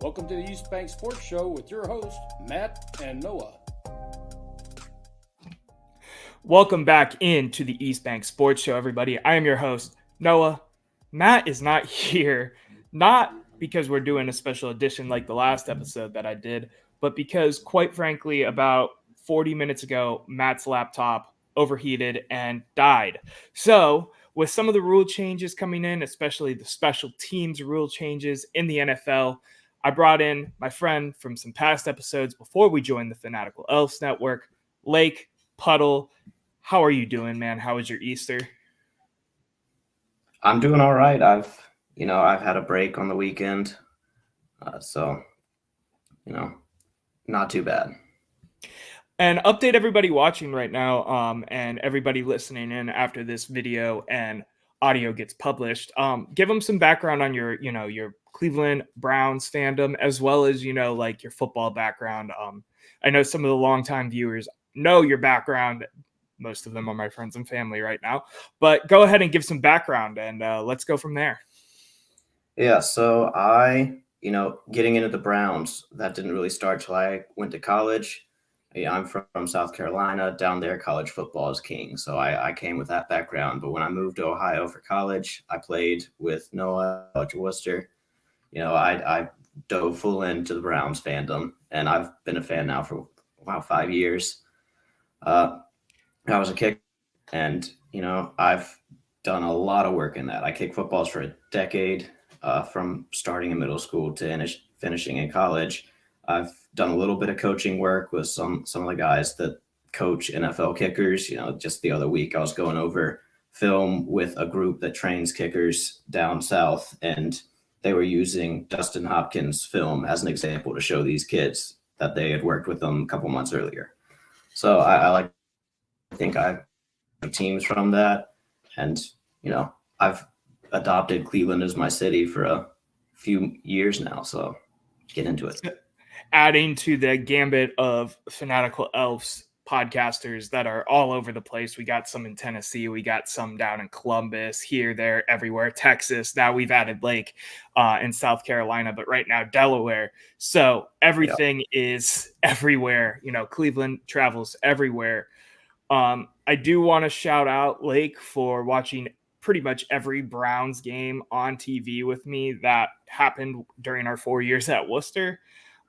Welcome to the East Bank Sports Show with your hosts, Matt and Noah. Welcome back into the East Bank Sports Show, everybody. I am your host, Noah. Matt is not here, not because we're doing a special edition like the last episode that I did, but because, quite frankly, about 40 minutes ago, Matt's laptop overheated and died. So, with some of the rule changes coming in, especially the special teams rule changes in the NFL, I brought in my friend from some past episodes before we joined the Fanatical Elves Network, Lake Puddle. How are you doing, man? How was your Easter? I'm doing all right. I've had a break on the weekend, so not too bad. And update everybody watching right now, and everybody listening in after this video and audio gets published. Give them some background on your Cleveland Browns fandom, as well as like your football background. I know some of the longtime viewers know your background. Most of them are my friends and family right now, but go ahead and give some background, and let's go from there. Yeah, so getting into the Browns, that didn't really start till I went to college. Yeah, I'm from South Carolina. Down there, college football is king. So I came with that background. But when I moved to Ohio for college, I played with Noah at Worcester. I dove full into the Browns fandom, and I've been a fan now for about 5 years. I was a kicker, and I've done a lot of work in that. I kicked footballs for a decade, from starting in middle school to finishing in college. I've done a little bit of coaching work with some of the guys that coach NFL kickers. Just the other week I was going over film with a group that trains kickers down south, and they were using Dustin Hopkins film as an example to show these kids that they had worked with them a couple months earlier. So I think I have teams from that, and I've adopted Cleveland as my city for a few years now, so get into it. Adding to the gambit of Fanatical Elves podcasters that are all over the place. We got some in Tennessee, we got some down in Columbus, here, there, everywhere, Texas. Now we've added Lake in South Carolina, but right now Delaware. So everything is everywhere. Cleveland travels everywhere. I do want to shout out Lake for watching pretty much every Browns game on TV with me that happened during our 4 years at Worcester.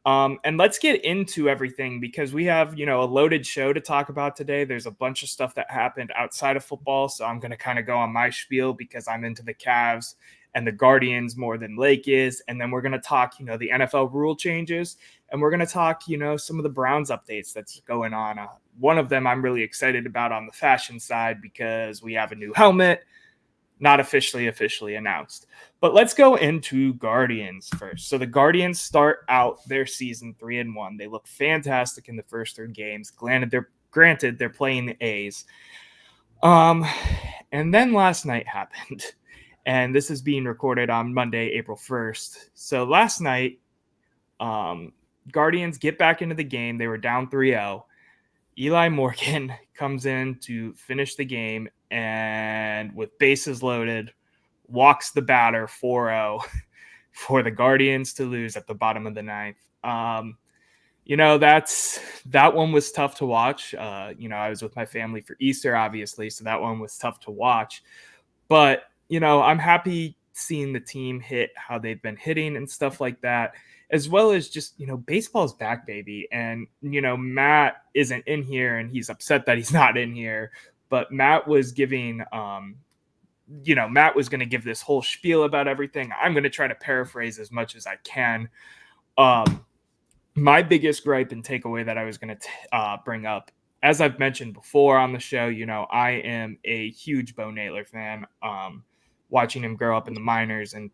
And let's get into everything, because we have, a loaded show to talk about today. There's a bunch of stuff that happened outside of football. So I'm going to kind of go on my spiel because I'm into the Cavs and the Guardians more than Lake is. And then we're going to talk, the NFL rule changes, and we're going to talk, some of the Browns updates that's going on. One of them I'm really excited about on the fashion side, because we have a new helmet, not officially announced. But let's go into Guardians first. So the Guardians start out their season 3-1. They look fantastic in the first 3 games. Granted, they're playing the A's. And then last night happened. And this is being recorded on Monday, April 1st. So last night, Guardians get back into the game. They were down 3-0. Eli Morgan comes in to finish the game, and with bases loaded, walks the batter 4-0 for the Guardians to lose at the bottom of the 9th. That one was tough to watch. I was with my family for Easter, obviously, so that one was tough to watch. But, I'm happy seeing the team hit how they've been hitting and stuff like that, as well as just, baseball's back, baby. And, Matt isn't in here, and he's upset that he's not in here. But Matt was giving, Matt was going to give this whole spiel about everything. I'm going to try to paraphrase as much as I can. My biggest gripe and takeaway that I was going to bring up, as I've mentioned before on the show, I am a huge Bo Naylor fan. Watching him grow up in the minors and,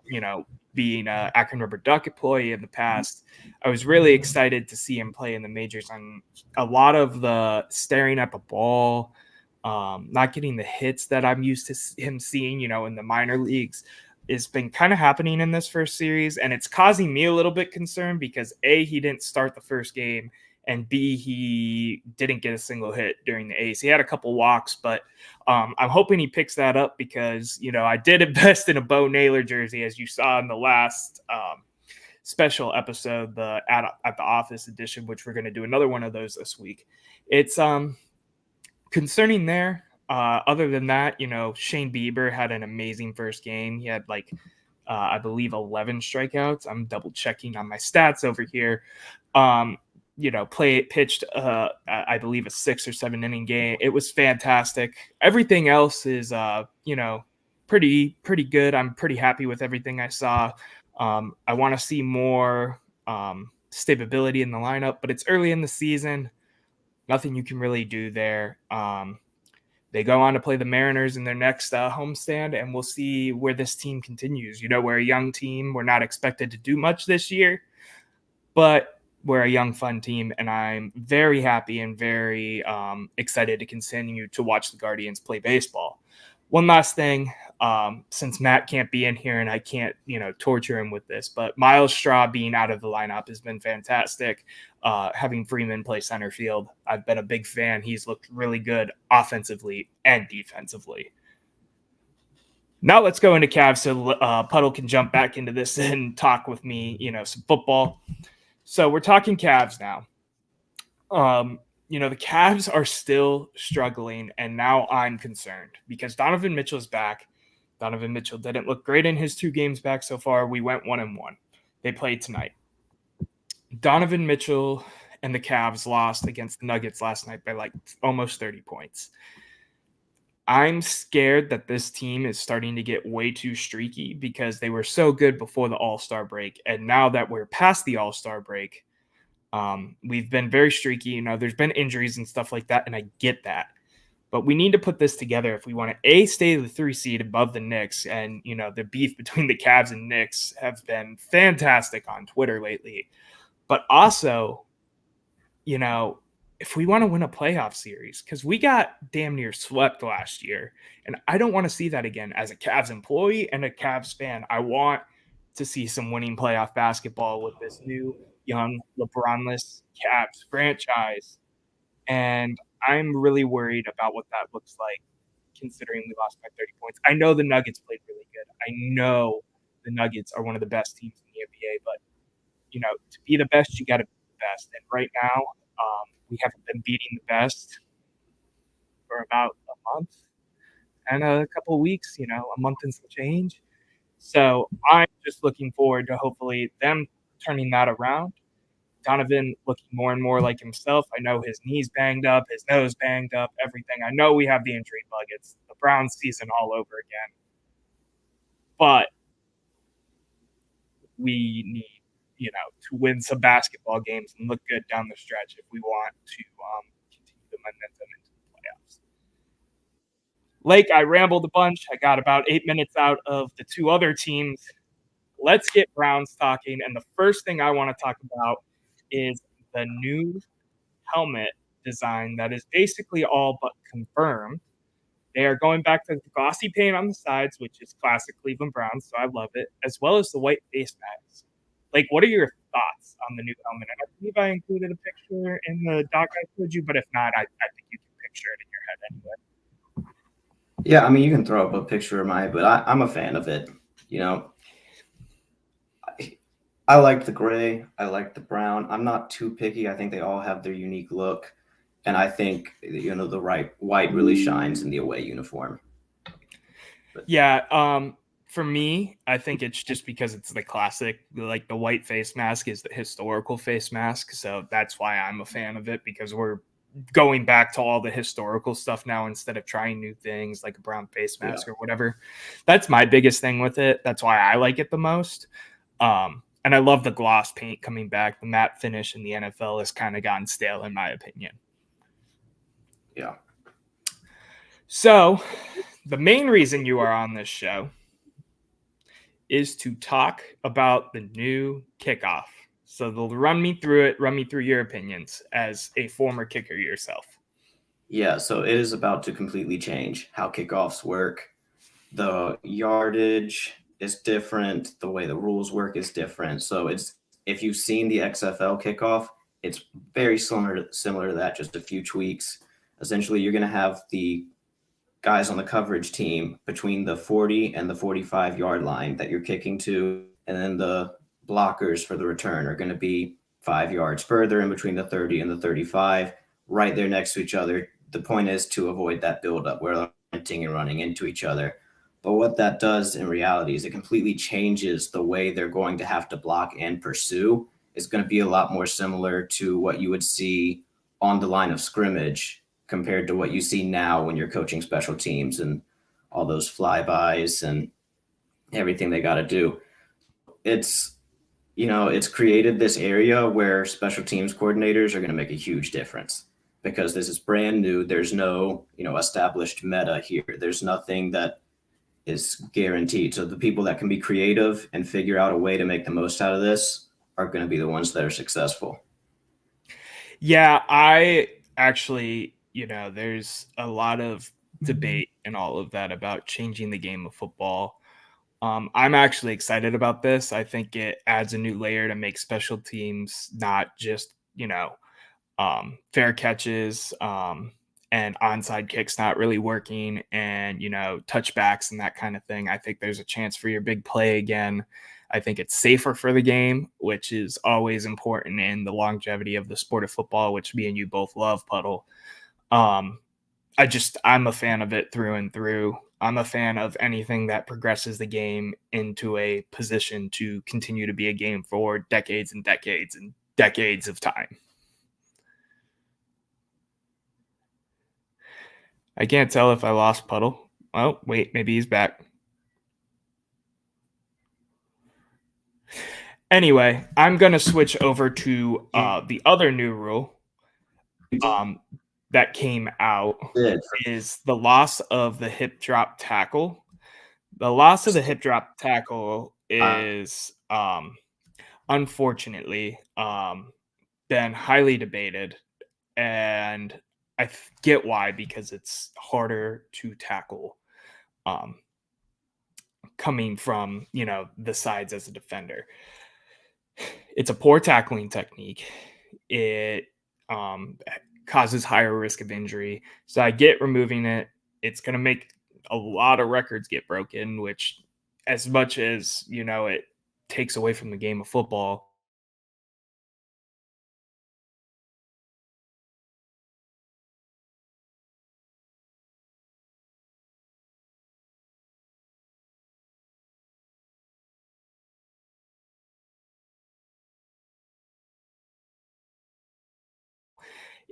being an Akron Rubber Duck employee in the past, I was really excited to see him play in the majors. And a lot of the staring at the ball, not getting the hits that I'm used to him seeing, in the minor leagues, has been kind of happening in this first series. And it's causing me a little bit concerned because A, he didn't start the first game, and B, he didn't get a single hit during the A's. He had a couple walks, but I'm hoping he picks that up because, I did invest in a Bo Naylor jersey, as you saw in the last special episode, the at the office edition, which we're going to do another one of those this week. It's concerning there. Other than that, Shane Bieber had an amazing first game. He had I believe 11 strikeouts. I'm double checking on my stats over here. Pitched I believe a 6 or 7 inning game. It was fantastic. Everything else is pretty good. I'm pretty happy with everything I saw. I want to see more stability in the lineup, but it's early in the season. Nothing you can really do there. They go on to play the Mariners in their next homestand, and we'll see where this team continues. We're a young team. We're not expected to do much this year, but we're a young, fun team, and I'm very happy and very excited to continue to watch the Guardians play baseball. One last thing, since Matt can't be in here and I can't, torture him with this, but Miles Straw being out of the lineup has been fantastic. Having Freeman play center field, I've been a big fan. He's looked really good offensively and defensively. Now let's go into Cavs so Puddle can jump back into this and talk with me, some football. So we're talking Cavs now. The Cavs are still struggling, and now I'm concerned because Donovan Mitchell is back. Donovan Mitchell didn't look great in his 2 games back so far. We went 1-1. They played tonight. Donovan Mitchell and the Cavs lost against the Nuggets last night by almost 30 points. I'm scared that this team is starting to get way too streaky because they were so good before the All-Star break. And now that we're past the All-Star break, we've been very streaky. There's been injuries and stuff like that, and I get that. But we need to put this together if we want to, stay the 3 seed above the Knicks. And, the beef between the Cavs and Knicks have been fantastic on Twitter lately. But also, if we want to win a playoff series, because we got damn near swept last year, and I don't want to see that again as a Cavs employee and a Cavs fan. I want to see some winning playoff basketball with this new young LeBron-less Cavs franchise. And I'm really worried about what that looks like, considering we lost by 30 points. I know the Nuggets played really good. I know the Nuggets are one of the best teams in the NBA, but, to be the best, you got to be the best. And right now, we haven't been beating the best for about a month and a couple of weeks, a month and some change. So I'm just looking forward to hopefully them turning that around. Donovan looking more and more like himself. I know his knee's banged up, his nose banged up, everything. I know we have the injury bug. It's the Browns season all over again. But we need, to win some basketball games and look good down the stretch if we want to continue the momentum into the playoffs. Lake, I rambled a bunch. I got about 8 minutes out of the 2 other teams. Let's get Browns talking. And the first thing I want to talk about is the new helmet design that is basically all but confirmed. They are going back to the glossy paint on the sides, which is classic Cleveland Browns, so I love it, as well as the white face masks. What are your thoughts on the new helmet? And I believe I included a picture in the doc I showed you, but if not, I think you can picture it in your head anyway. Yeah, I mean, you can throw up a picture of mine, but I'm a fan of it. I like the gray. I like the brown. I'm not too picky. I think they all have their unique look. And I think, the right white really shines in the away uniform. Yeah. For me, I think it's just because it's the classic, the white face mask is the historical face mask. So that's why I'm a fan of it, because we're going back to all the historical stuff now instead of trying new things like a brown face mask or whatever. That's my biggest thing with it. That's why I like it the most. And I love the gloss paint coming back. The matte finish in the NFL has kind of gotten stale, in my opinion. Yeah. So the main reason you are on this show is to talk about the new kickoff. So they'll run me through it, run me through your opinions as a former kicker yourself. Yeah, so it is about to completely change how kickoffs work. The yardage is different. The way the rules work is different. So if you've seen the XFL kickoff, it's very similar to that, just a few tweaks. Essentially, you're going to have the guys on the coverage team between the 40 and the 45 yard line that you're kicking to, and then the blockers for the return are going to be 5 yards further in between the 30 and the 35, right there next to each other. The point is to avoid that buildup where they're sprinting and running into each other. But what that does in reality is it completely changes the way they're going to have to block and pursue. It's going to be a lot more similar to what you would see on the line of scrimmage compared to what you see now when you're coaching special teams and all those flybys and everything they got to do. It's, it's created this area where special teams coordinators are going to make a huge difference because this is brand new. There's no, established meta here. There's nothing that is guaranteed. So the people that can be creative and figure out a way to make the most out of this are going to be the ones that are successful. Yeah, I actually, there's a lot of debate and all of that about changing the game of football. I'm actually excited about this. I think it adds a new layer to make special teams not just, fair catches and onside kicks not really working and, touchbacks and that kind of thing. I think there's a chance for your big play again. I think it's safer for the game, which is always important in the longevity of the sport of football, which me and you both love, Puddle. I'm a fan of it through and through. I'm a fan of anything that progresses the game into a position to continue to be a game for decades and decades and decades of time. I can't tell if I lost Puddle. Oh, wait, maybe he's back. Anyway, I'm going to switch over to the other new rule that came out is the loss of the hip drop tackle. The loss of the hip drop tackle is unfortunately been highly debated, and I get why, because it's harder to tackle coming from, the sides as a defender. It's a poor tackling technique. It causes higher risk of injury. So I get removing it. It's going to make a lot of records get broken, which, as much as, it takes away from the game of football,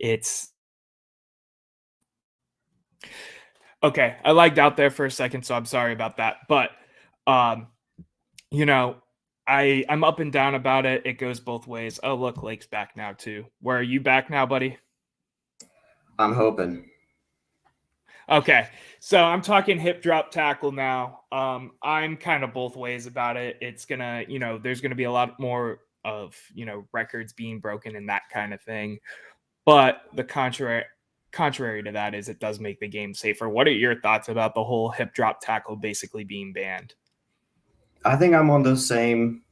it's okay. I lagged out there for a second, so I'm sorry about that. But, I'm up and down about it. It goes both ways. Oh, look, Lake's back now too. Where are you back now, buddy? I'm hoping. Okay, so I'm talking hip drop tackle now. I'm kind of both ways about it. It's gonna, there's gonna be a lot more of, records being broken and that kind of thing. But the contrary to that is it does make the game safer. What are your thoughts about the whole hip drop tackle basically being banned? I think I'm on the same,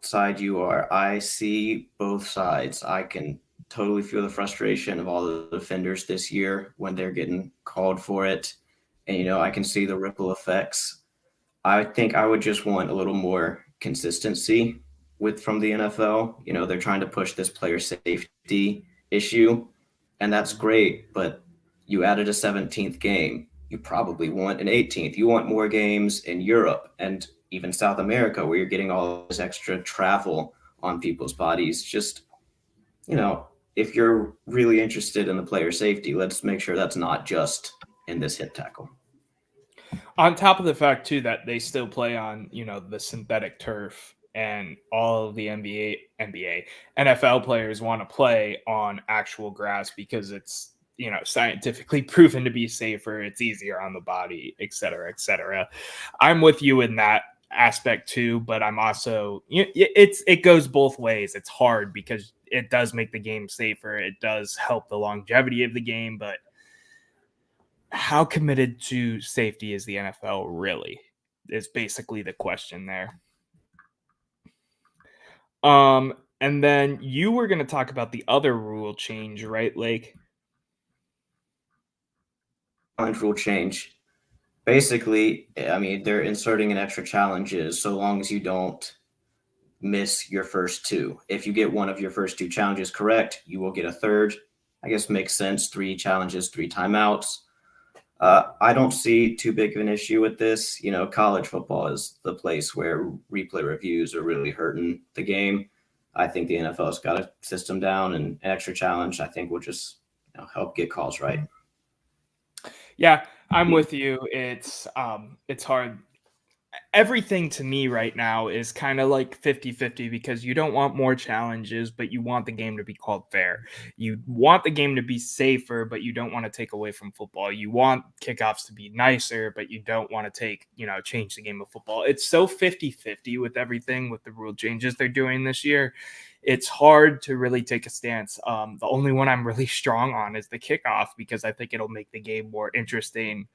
side you are. I see both sides. I can totally feel the frustration of all the defenders this year when they're getting called for it. And, I can see the ripple effects. I think I would just want a little more consistency from the NFL. They're trying to push this player safety issue, and that's great, but you added a 17th game. You probably want an 18th. You want more games in Europe and even South America, where you're getting all this extra travel on people's bodies. Just, if you're really interested in the player safety, let's make sure that's not just in this hip tackle. On top of the fact, too, that they still play on, the synthetic turf, and all of the NFL players want to play on actual grass because it's, scientifically proven to be safer. It's easier on the body, et cetera, et cetera. I'm with you in that aspect too, but I'm also, it goes both ways. It's hard because it does make the game safer. It does help the longevity of the game, but how committed to safety is the NFL really is basically the question there. And then you were going to talk about the other rule change, right, Lake? Rule change. Basically, I mean, they're inserting an extra challenges so long as you don't miss your first two. If you get one of your first two challenges correct, you will get a third. I guess makes sense. 3 challenges, 3 timeouts. I don't see too big of an issue with this. College football is the place where replay reviews are really hurting the game. I think the NFL's got a system down, and an extra challenge, I think, will just help get calls right. Yeah, I'm with you. It's hard. Everything to me right now is kind of like 50-50 because you don't want more challenges, but you want the game to be called fair. You want the game to be safer, but you don't want to take away from football. You want kickoffs to be nicer, but you don't want to change the game of football. It's so 50-50 with everything, with the rule changes they're doing this year. It's hard to really take a stance. The only one I'm really strong on is the kickoff because I think it'll make the game more interesting.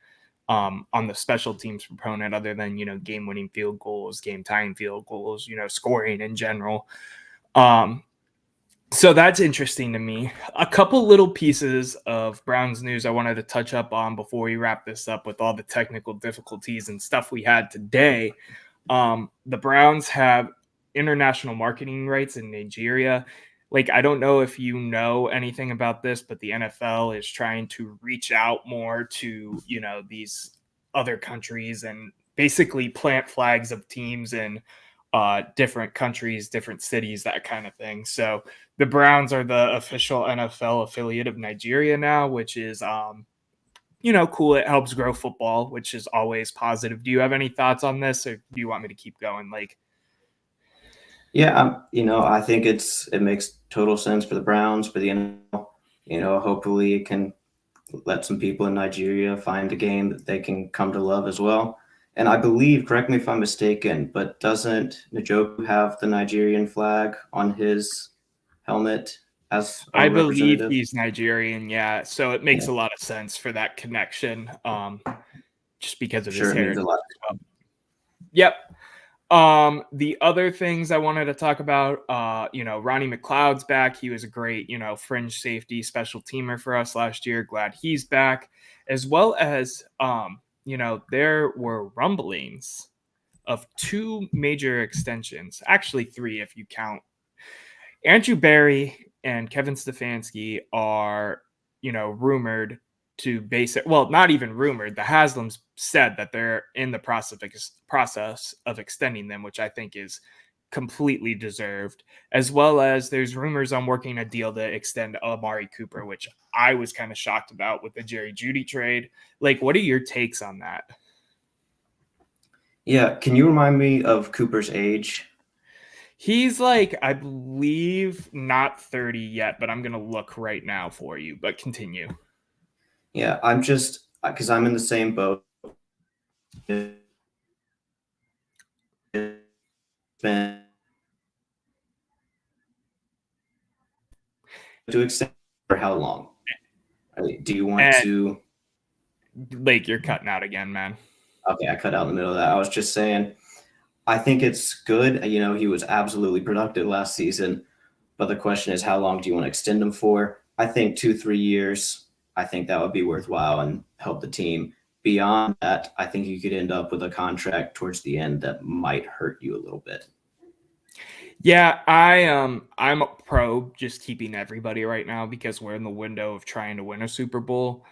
On the special teams proponent, other than, game-winning field goals, game-tying field goals, scoring in general. So that's interesting to me. A couple little pieces of Browns news I wanted to touch up on before we wrap this up with all the technical difficulties and stuff we had today. The Browns have international marketing rights in Nigeria. I don't know if you know anything about this, but the NFL is trying to reach out more to, these other countries and basically plant flags of teams in different countries, different cities, that kind of thing. So the Browns are the official NFL affiliate of Nigeria now, which is, cool. It helps grow football, which is always positive. Do you have any thoughts on this, or do you want me to keep going? Yeah, I think it makes total sense for the Browns, for the NFL. Hopefully it can let some people in Nigeria find a game that they can come to love as well. And I believe, correct me if I'm mistaken, but doesn't Njoku have the Nigerian flag on his helmet as a I believe representative? he's Nigerian, yeah. So it makes a lot of sense for that connection, just because of his heritage. Yep. The other things I wanted to talk about, Ronnie McLeod's back. He was a great, fringe safety special teamer for us last year. Glad he's back, as well as, there were rumblings of 2 major extensions, actually 3 if you count. Andrew Berry and Kevin Stefanski are, rumored to not even rumored. The Haslams said that they're in the process of extending them, which I think is completely deserved, as well as there's rumors on working a deal to extend Amari Cooper, which I was kind of shocked about with the Jerry Jeudy trade. What are your takes on that? Yeah, can you remind me of Cooper's age? He's I believe not 30 yet, but I'm going to look right now for you, but continue. Yeah, I'm just, because I'm in the same boat. To extend for how long? Do you want to? You're cutting out again, man. Okay, I cut out in the middle of that. I was just saying, I think it's good. He was absolutely productive last season, but the question is, how long do you want to extend him for? I think 2-3 years. I think that would be worthwhile and help the team. Beyond that, I think you could end up with a contract towards the end that might hurt you a little bit. Yeah, I'm pro just keeping everybody right now because we're in the window of trying to win a Super Bowl.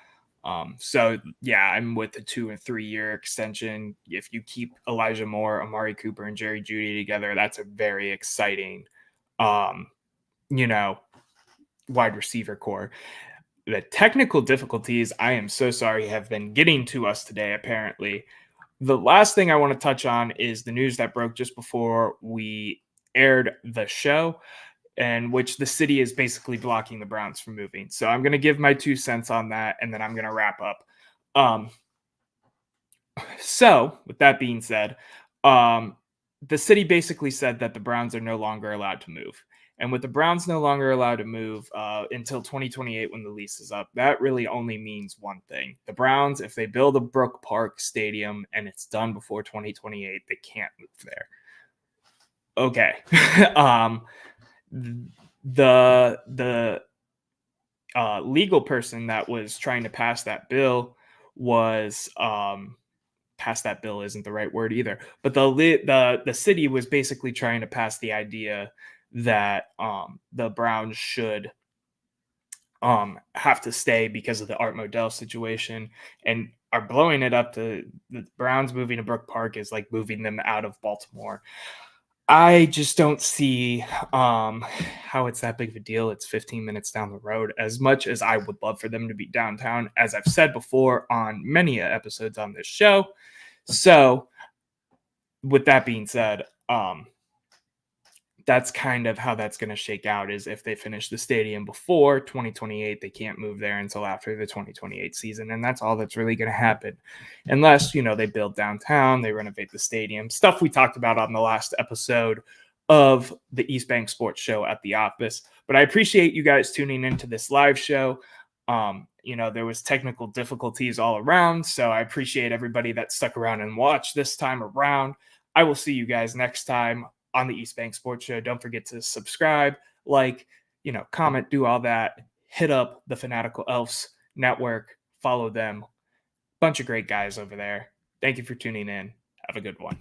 So yeah, I'm with the 2 and 3 year extension. If you keep Elijah Moore, Amari Cooper, and Jerry Jeudy together, that's a very exciting, wide receiver core. The technical difficulties, I am so sorry, have been getting to us today, apparently. The last thing I want to touch on is the news that broke just before we aired the show, in which the city is basically blocking the Browns from moving. So I'm going to give my 2 cents on that, and then I'm going to wrap up. So with that being said, the city basically said that the Browns are no longer allowed to move. And with the Browns no longer allowed to move until 2028 when the lease is up, that really only means one thing. The Browns, if they build a Brook Park Stadium and it's done before 2028, they can't move there. Okay. The legal person that was trying to pass that bill was pass that bill isn't the right word either, but the city was basically trying to pass the idea that the Browns should have to stay because of the Art Modell situation, and are blowing it up to the Browns moving to Brook Park is like moving them out of Baltimore. I just don't see how it's that big of a deal. It's 15 minutes down the road. As much as I would love for them to be downtown, as I've said before on many episodes on this show. So, with that being said, that's kind of how that's going to shake out. Is if they finish the stadium before 2028, they can't move there until after the 2028 season, and that's all that's really going to happen, unless they build downtown, they renovate the stadium, stuff we talked about on the last episode of the East Bank Sports Show at the office. But I appreciate you guys tuning into this live show. There was technical difficulties all around, so I appreciate everybody that stuck around and watched this time around. I will see you guys next time on the East Bank Sports Show. Don't forget to subscribe, comment, do all that. Hit up the Fanatical Elves Network, follow them. Bunch of great guys over there. Thank you for tuning in. Have a good one.